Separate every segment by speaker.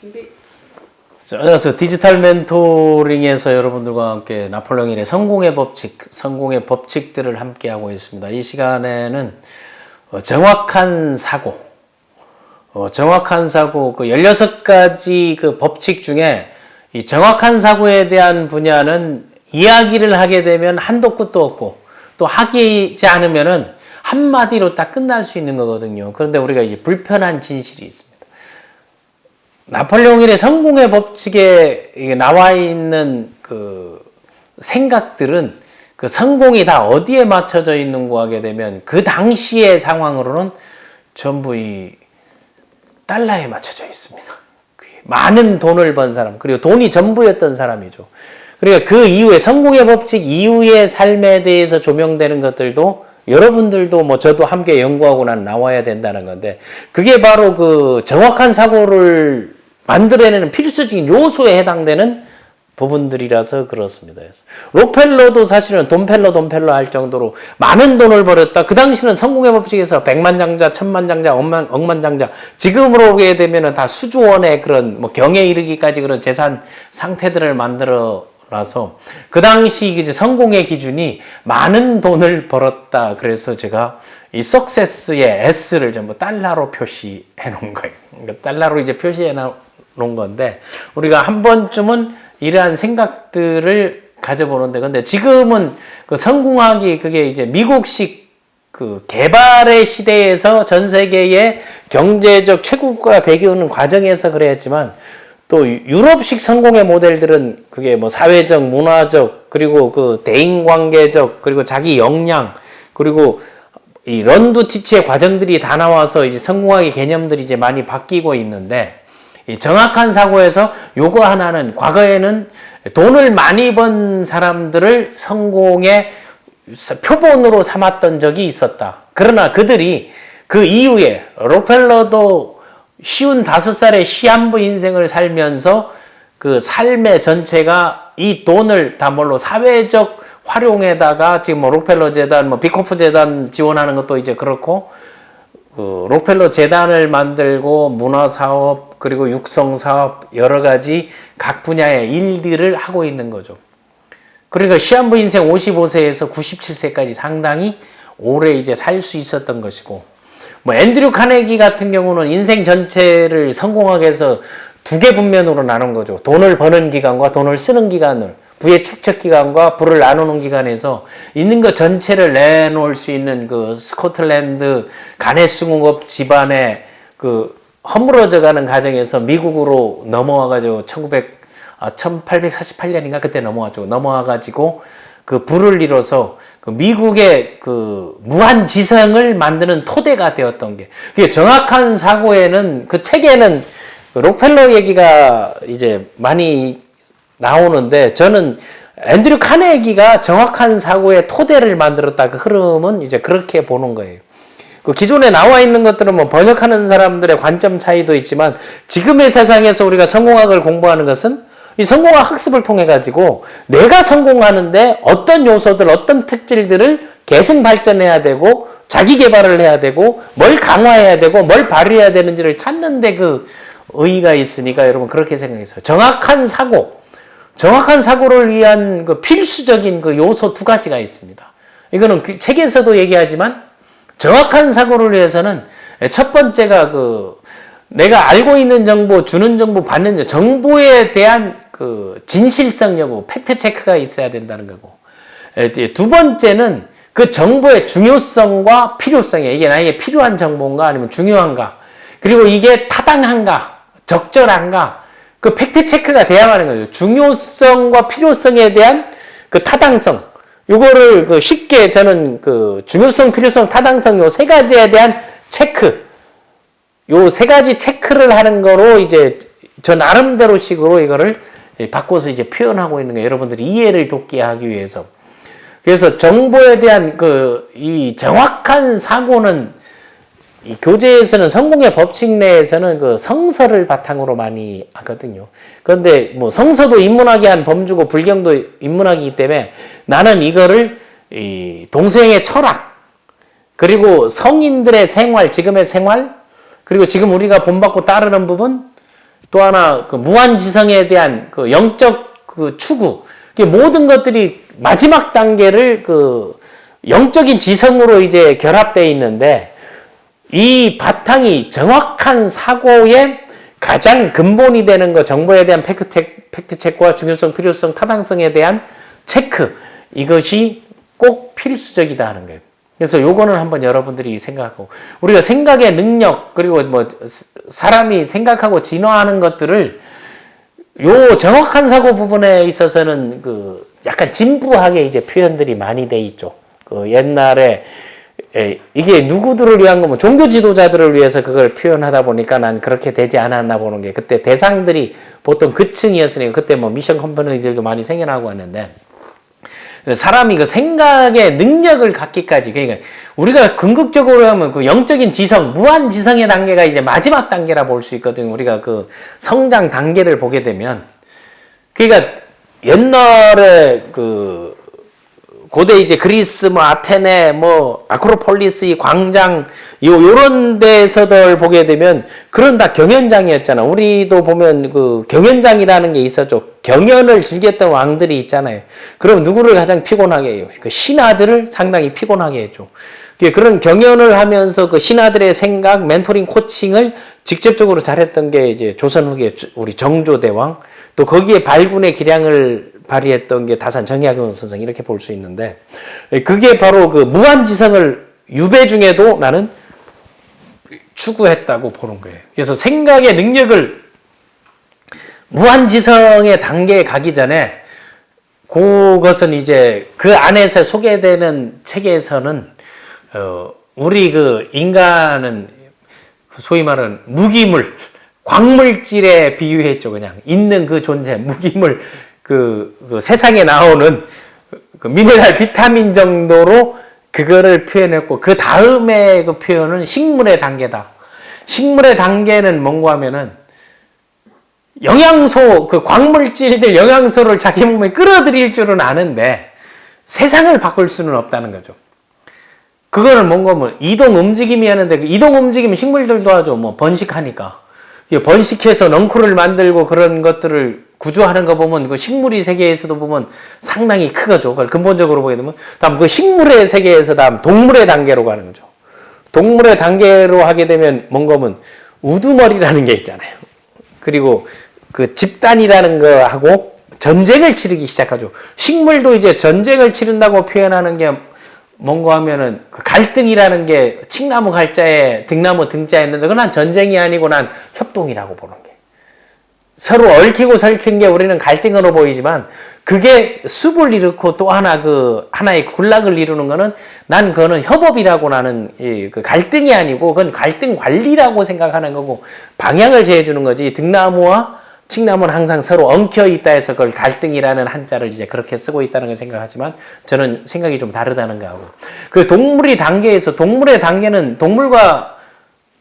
Speaker 1: 준비.
Speaker 2: 자, 안녕하세요. 디지털 멘토링에서 여러분들과 함께 나폴레옹 힐의 성공의 법칙들을 함께 하고 있습니다. 이 시간에는 정확한 사고, 그 16가지 그 법칙 중에 이 정확한 사고에 대한 분야는 이야기를 하게 되면 한도 끝도 없고 또 하지 않으면은 한마디로 딱 끝날 수 있는 거거든요. 그런데 우리가 이제 불편한 진실이 있습니다. 나폴레옹 힐의 성공의 법칙에 나와 있는 그 생각들은 그 성공이 다 어디에 맞춰져 있는고 하게 되면 그 당시의 상황으로는 전부 이 달러에 맞춰져 있습니다. 많은 돈을 번 사람, 그리고 돈이 전부였던 사람이죠. 그러니까 그 이후에 성공의 법칙 이후의 삶에 대해서 조명되는 것들도 여러분들도 뭐 저도 함께 연구하고 나와야 된다는 건데, 그게 바로 그 정확한 사고를 만들어내는 필수적인 요소에 해당되는 부분들이라서 그렇습니다. 록펠러도 사실은 돈펠러 할 정도로 많은 돈을 벌였다. 그 당시는 성공의 법칙에서 100만 장자, 1000만 장자, 억만 장자, 지금으로 오게 되면은 다 수조원의 그런 뭐 경에 이르기까지 그런 재산 상태들을 만들어놔서 그 당시 이제 성공의 기준이 많은 돈을 벌었다. 그래서 제가 이 석세스의 S를 전부 달러로 표시해 놓은 거예요. 그러니까 달러로 이제 표시해 놓은 건데, 우리가 한 번쯤은 이러한 생각들을 가져보는데, 근데 지금은 그 성공하기 그게 이제 미국식 그 개발의 시대에서 전 세계의 경제적 최고국가가 되기는 과정에서 그랬지만, 또 유럽식 성공의 모델들은 그게 뭐 사회적, 문화적, 그리고 그 대인관계적, 그리고 자기 역량, 그리고 이 런두 티치의 과정들이 다 나와서 이제 성공하기 개념들이 이제 많이 바뀌고 있는데, 이 정확한 사고에서 요거 하나는, 과거에는 돈을 많이 번 사람들을 성공의 표본으로 삼았던 적이 있었다. 그러나 그들이 그 이후에 록펠러도 55살의 시한부 인생을 살면서 그 삶의 전체가 이 돈을 다 뭘로 사회적 활용에다가, 지금 뭐 록펠러 재단, 뭐 비코프 재단 지원하는 것도 이제 그렇고, 그 록펠러 재단을 만들고 문화사업, 그리고 육성사업, 여러 가지 각 분야의 일들을 하고 있는 거죠. 그러니까 시한부 인생 55세에서 97세까지 상당히 오래 이제 살 수 있었던 것이고, 뭐 앤드류 카네기 같은 경우는 인생 전체를 성공하게 해서 두 개 분면으로 나눈 거죠. 돈을 버는 기간과 돈을 쓰는 기간을, 부의 축적 기간과 부를 나누는 기간에서 있는 것 전체를 내놓을 수 있는 그 스코틀랜드 가내수공업 집안의 그 허물어져가는 과정에서 미국으로 넘어와가지고 1848년인가 그때 넘어왔죠. 넘어와가지고 그 부를 이뤄서 그 미국의 그 무한지성을 만드는 토대가 되었던 게, 그게 정확한 사고에는, 그 책에는 록펠러 얘기가 이제 많이 나오는데, 저는 앤드류 카네기가 정확한 사고의 토대를 만들었다. 그 흐름은 이제 그렇게 보는 거예요. 그 기존에 나와 있는 것들은 뭐 번역하는 사람들의 관점 차이도 있지만, 지금의 세상에서 우리가 성공학을 공부하는 것은 이 성공학 학습을 통해 가지고 내가 성공하는데 어떤 요소들, 어떤 특질들을 계승 발전해야 되고, 자기 개발을 해야 되고, 뭘 강화해야 되고, 뭘 발휘해야 되는지를 찾는 데 그 의의가 있으니까 여러분 그렇게 생각했어요. 정확한 사고를 위한 그 필수적인 그 요소 두 가지가 있습니다. 이거는 책에서도 얘기하지만, 정확한 사고를 위해서는 첫 번째가 그 내가 알고 있는 정보, 주는 정보, 받는 정보에 대한 그 진실성 여부, 팩트 체크가 있어야 된다는 거고, 두 번째는 그 정보의 중요성과 필요성이에요. 이게 나에게 필요한 정보인가 아니면 중요한가, 그리고 이게 타당한가, 적절한가, 그 팩트 체크가 돼야 하는 거예요. 중요성과 필요성에 대한 그 타당성, 요거를 그 쉽게 저는 그 중요성, 필요성, 타당성 요 세 가지에 대한 체크, 요 세 가지 체크를 하는 거로 이제 저 나름대로 식으로 이거를 바꿔서 이제 표현하고 있는 거예요. 여러분들이 이해를 돕게 하기 위해서. 그래서 정보에 대한 이 정확한 사고는, 이 교재에서는 성공의 법칙 내에서는 그 성서를 바탕으로 많이 하거든요. 그런데 뭐 성서도 인문학이 한 범주고 불경도 인문학이기 때문에 나는 이거를 이 동서양의 철학, 그리고 성인들의 생활, 지금의 생활, 그리고 지금 우리가 본받고 따르는 부분, 또 하나 그 무한지성에 대한 그 영적 그 추구, 모든 것들이 마지막 단계를 그 영적인 지성으로 이제 결합되어 있는데, 이 바탕이 정확한 사고의 가장 근본이 되는 거, 정보에 대한 팩트체크와 중요성, 필요성, 타당성에 대한 체크, 이것이 꼭 필수적이다 하는 거예요. 그래서 요거는 한번 여러분들이 생각하고, 우리가 생각의 능력, 그리고 뭐 사람이 생각하고 진화하는 것들을 요 정확한 사고 부분에 있어서는 그 약간 진부하게 이제 표현들이 많이 돼 있죠. 그 옛날에 이게 누구들을 위한 거면 종교 지도자들을 위해서 그걸 표현하다 보니까 난 그렇게 되지 않았나 보는 게, 그때 대상들이 보통 그 층이었으니까 그때 뭐 미션 컴퍼니들도 많이 생겨나고 하는데, 사람이 그 생각의 능력을 갖기까지, 그러니까 우리가 궁극적으로 하면 그 영적인 지성, 무한 지성의 단계가 이제 마지막 단계라 볼 수 있거든요. 우리가 그 성장 단계를 보게 되면, 그러니까 옛날에 그 고대 이제 그리스, 뭐 아테네, 뭐 아크로폴리스 이 광장 요런 데서들 보게 되면 그런 다 경연장이었잖아. 우리도 보면 그 경연장이라는 게 있었죠. 경연을 즐겼던 왕들이 있잖아요. 그럼 누구를 가장 피곤하게 해요? 그 신하들을 상당히 피곤하게 했죠. 그런 경연을 하면서 그 신하들의 생각, 멘토링, 코칭을 직접적으로 잘했던 게 이제 조선 후기 우리 정조대왕, 또 거기에 발군의 기량을 발휘했던 게 다산 정약용 선생, 이렇게 볼 수 있는데, 그게 바로 그 무한지성을 유배 중에도 나는 추구했다고 보는 거예요. 그래서 생각의 능력을 무한지성의 단계에 가기 전에 그것은 이제 그 안에서 소개되는 책에서는 우리 그 인간은 소위 말하는 무기물, 광물질에 비유했죠. 그냥 있는 그 존재, 무기물, 그 세상에 나오는 그 미네랄, 비타민 정도로 그거를 표현했고, 그 다음에 그 표현은 식물의 단계다. 식물의 단계는 뭔가 하면은 영양소, 그 광물질들 영양소를 자기 몸에 끌어들일 줄은 아는데 세상을 바꿀 수는 없다는 거죠. 그거는 뭔가 뭐 이동 움직임이 하는데, 그 이동 움직임 식물들도 하죠. 뭐 번식하니까. 번식해서 넝쿨을 만들고 그런 것들을 구조하는 거 보면 그 식물의 세계에서도 보면 상당히 크거죠. 그걸 근본적으로 보게 되면 다음 그 식물의 세계에서 다음 동물의 단계로 가는 거죠. 동물의 단계로 하게 되면 뭔가 하면 우두머리라는 게 있잖아요. 그리고 그 집단이라는 거하고 전쟁을 치르기 시작하죠. 식물도 이제 전쟁을 치른다고 표현하는 게 뭔가 하면은 그 갈등이라는 게 칡나무 갈자에 등나무 등자에 있는데, 그건 난 전쟁이 아니고 난 협동이라고 보는 게. 서로 얽히고 설킨 게 우리는 갈등으로 보이지만 그게 숲을 일으키고 또 하나의 군락을 이루는 거는 난 그거는 협업이라고, 나는 그 갈등이 아니고 그건 갈등 관리라고 생각하는 거고 방향을 제해주는 거지. 등나무와 칡나무는 항상 서로 엉켜 있다 해서 그걸 갈등이라는 한자를 이제 그렇게 쓰고 있다는 걸 생각하지만 저는 생각이 좀 다르다는 거하고, 그 동물의 단계에서 동물의 단계는 동물과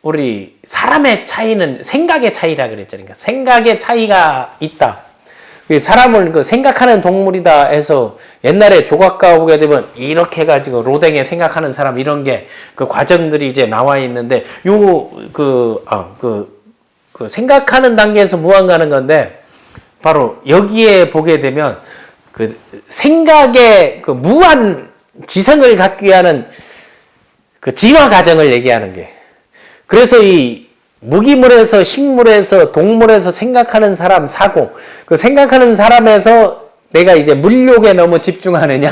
Speaker 2: 우리 사람의 차이는 생각의 차이라 그랬잖아요. 그러니까 생각의 차이가 있다. 사람을 그 생각하는 동물이다 해서 옛날에 조각가 보게 되면 이렇게 해가지고 로댕에 생각하는 사람 이런 게 그 과정들이 이제 나와 있는데, 그 생각하는 단계에서 무한 가는 건데, 바로 여기에 보게 되면 그 생각의 그 무한 지성을 갖기 위한 그 진화 과정을 얘기하는 게, 그래서 이 무기물에서 식물에서 동물에서 생각하는 사람 사고, 그 생각하는 사람에서 내가 이제 물욕에 너무 집중하느냐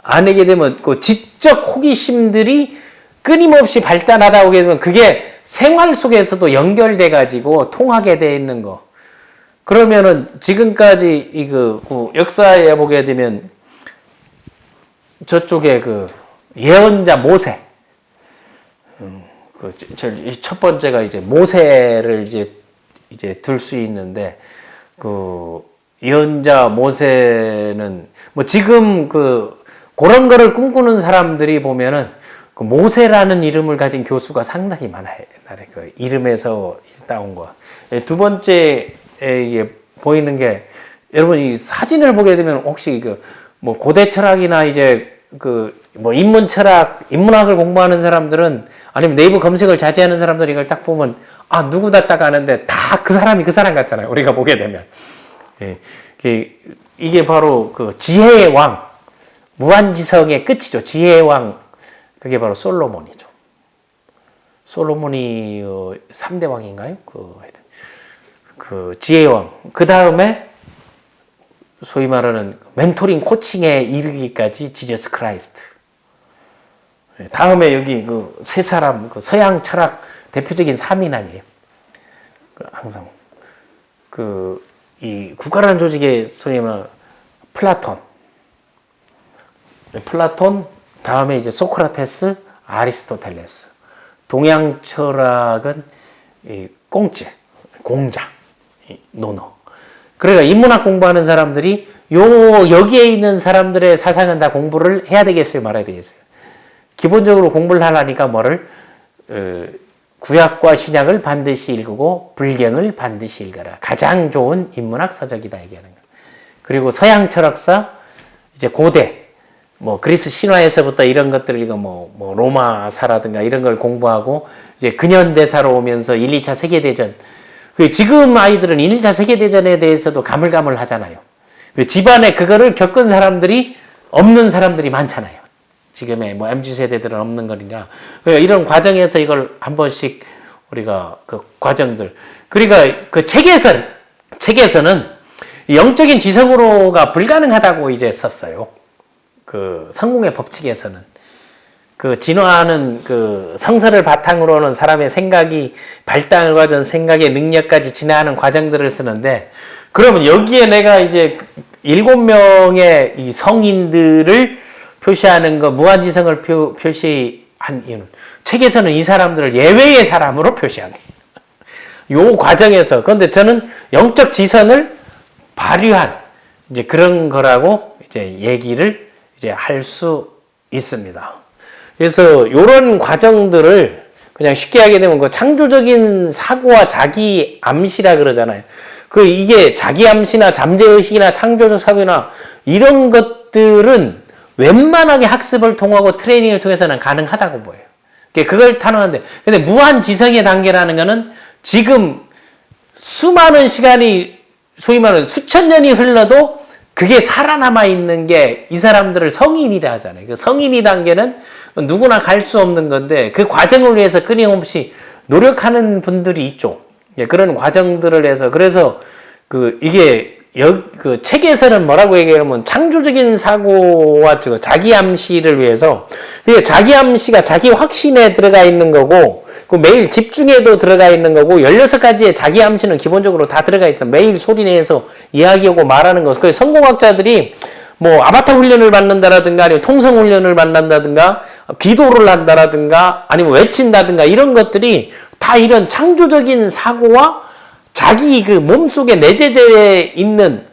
Speaker 2: 안 하게 되면 그 지적 호기심들이 끊임없이 발달하다 오게 되면 그게 생활 속에서도 연결돼 가지고 통하게 돼 있는 거. 그러면은 지금까지 그 역사에 보게 되면 저쪽에 그 예언자 모세, 첫 번째가 이제 모세를 이제 들 수 있는데, 그 예언자 모세는 뭐 지금 그런 거를 꿈꾸는 사람들이 보면은 그 모세라는 이름을 가진 교수가 상당히 많아요. 옛날에 그 이름에서 따온 거. 두 번째에 보이는 게, 여러분 이 사진을 보게 되면 혹시 뭐 고대 철학이나 이제 뭐 인문학을 공부하는 사람들은, 아니면 네이버 검색을 자제하는 사람들이 이걸 딱 보면 누구다 딱 아는데 다 그 사람이 그 사람 같잖아요. 우리가 보게 되면. 예, 이게 바로 그 지혜의 왕, 무한지성의 끝이죠. 지혜의 왕, 그게 바로 솔로몬이죠. 솔로몬이 3대 왕인가요? 그 지혜의 왕. 그 다음에 소위 말하는 멘토링 코칭에 이르기까지 지저스 크라이스트. 다음에 여기 그 세 사람, 그 서양 철학 대표적인 3인 아니에요. 항상 이 국가라는 조직의 소위 말 플라톤, 다음에 이제 소크라테스, 아리스토텔레스. 동양 철학은 이 공자, 논어. 그러니까 인문학 공부하는 사람들이 여기에 있는 사람들의 사상은 다 공부를 해야 되겠어요, 말아야 되겠어요. 기본적으로 공부를 하려니까 구약과 신약을 반드시 읽고 불경을 반드시 읽어라. 가장 좋은 인문학 서적이다 얘기하는 거예요. 그리고 서양 철학사, 이제 고대, 그리스 신화에서부터 이런 것들을 로마사라든가 이런 걸 공부하고 이제 근현대사로 오면서 1, 2차 세계대전. 지금 아이들은 1, 2차 세계대전에 대해서도 가물가물 하잖아요. 집안에 그거를 겪은 사람들이 없는 사람들이 많잖아요. 지금의 MZ세대들은 없는 거니까. 이런 과정에서 이걸 한 번씩 우리가 그 과정들. 그러니까 그 책에서는 영적인 지성으로가 불가능하다고 이제 썼어요. 그 성공의 법칙에서는. 그 진화하는 그 성서를 바탕으로는 사람의 생각이 발달을 과정 생각의 능력까지 진화하는 과정들을 쓰는데, 그러면 여기에 내가 이제 7명의 이 성인들을 표시하는 거, 무한지성을 표시한 이유는 책에서는 이 사람들을 예외의 사람으로 표시하는 요 과정에서. 그런데 저는 영적 지성을 발휘한 이제 그런 거라고 이제 얘기를 이제 할 수 있습니다. 그래서 이런 과정들을 그냥 쉽게 하게 되면 그 창조적인 사고와 자기 암시라 그러잖아요. 이게 자기 암시나 잠재의식이나 창조적 사고나 이런 것들은 웬만하게 학습을 통하고 트레이닝을 통해서는 가능하다고 보여요. 그걸 탄원하는데, 근데 무한지성의 단계라는 거는 지금 수많은 시간이, 소위 말하는 수천 년이 흘러도 그게 살아남아 있는 게 이 사람들을 성인이라 하잖아요. 그 성인이 단계는 누구나 갈 수 없는 건데 그 과정을 위해서 끊임없이 노력하는 분들이 있죠. 그런 과정들을 해서, 그래서 이게 그 책에서는 뭐라고 얘기하면 창조적인 사고와 자기 암시를 위해서, 자기 암시가 자기 확신에 들어가 있는 거고, 그 매일 집중에도 들어가 있는 거고, 16가지의 자기 암시는 기본적으로 다 들어가 있어. 매일 소리내서 이야기하고 말하는 것. 그 성공학자들이 아바타 훈련을 받는다라든가, 아니면 통성 훈련을 받는다든가, 기도를 한다라든가, 아니면 외친다든가, 이런 것들이 다 이런 창조적인 사고와 자기 그 몸속에 내재되어 있는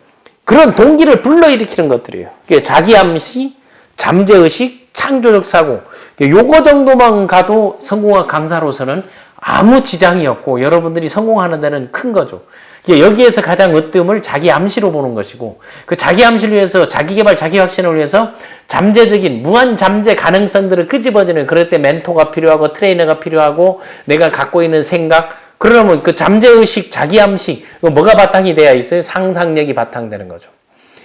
Speaker 2: 그런 동기를 불러일으키는 것들이에요. 자기 암시, 잠재의식, 창조적 사고. 요거 정도만 가도 성공학 강사로서는 아무 지장이 없고 여러분들이 성공하는 데는 큰 거죠. 여기에서 가장 으뜸을 자기 암시로 보는 것이고, 그 자기 암시를 위해서 자기 개발, 자기 확신을 위해서 잠재적인 무한 잠재 가능성들을 끄집어지는, 그럴 때 멘토가 필요하고 트레이너가 필요하고 내가 갖고 있는 생각, 그러면 그 잠재의식, 자기 암식, 뭐가 바탕이 되어 있어요? 상상력이 바탕되는 거죠.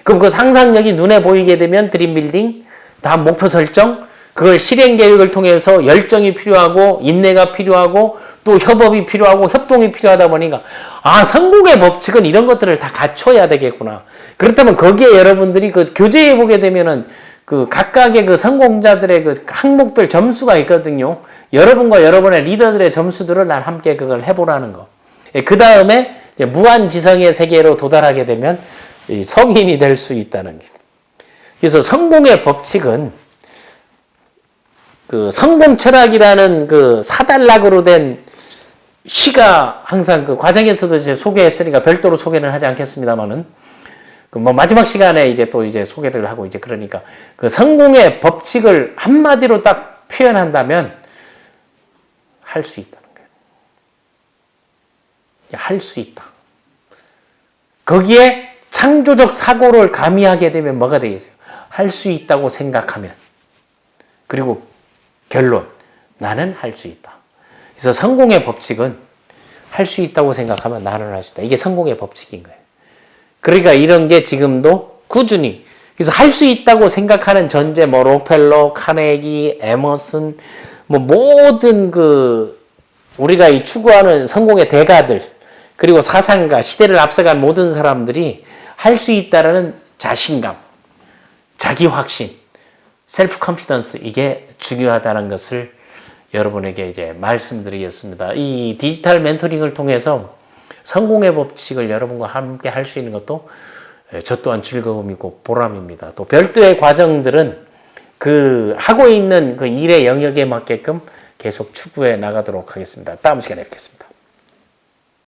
Speaker 2: 그럼 그 상상력이 눈에 보이게 되면 드림빌딩, 다음 목표 설정, 그걸 실행 계획을 통해서 열정이 필요하고 인내가 필요하고 또 협업이 필요하고 협동이 필요하다 보니까 성공의 법칙은 이런 것들을 다 갖춰야 되겠구나. 그렇다면 거기에 여러분들이 그 교재에 보게 되면은 그 각각의 그 성공자들의 그 항목별 점수가 있거든요. 여러분과 여러분의 리더들의 점수들을 난 함께 그걸 해보라는 거. 그 다음에 무한지성의 세계로 도달하게 되면 성인이 될 수 있다는 게. 그래서 성공의 법칙은 그 성공 철학이라는 그 4단락으로 된 시가 항상 그 과정에서도 이제 소개했으니까 별도로 소개는 하지 않겠습니다만은, 마지막 시간에 이제 또 이제 소개를 하고 이제 그러니까 그 성공의 법칙을 한마디로 딱 표현한다면 할 수 있다는 거예요. 할 수 있다. 거기에 창조적 사고를 가미하게 되면 뭐가 되겠어요? 할 수 있다고 생각하면. 그리고 결론, 나는 할 수 있다. 그래서 성공의 법칙은 할 수 있다고 생각하면 나는 할 수 있다. 이게 성공의 법칙인 거예요. 그러니까 이런 게 지금도 꾸준히, 그래서 할 수 있다고 생각하는 전제, 뭐 록펠러, 카네기, 에머슨, 뭐 모든 그 우리가 이 추구하는 성공의 대가들, 그리고 사상가, 시대를 앞서간 모든 사람들이 할 수 있다라는 자신감, 자기 확신, 셀프 컨피던스, 이게 중요하다는 것을 여러분에게 이제 말씀드리겠습니다. 이 디지털 멘토링을 통해서 성공의 법칙을 여러분과 함께 할 수 있는 것도 저 또한 즐거움이고 보람입니다. 또 별도의 과정들은 그 하고 있는 그 일의 영역에 맞게끔 계속 추구해 나가도록 하겠습니다. 다음 시간에 뵙겠습니다.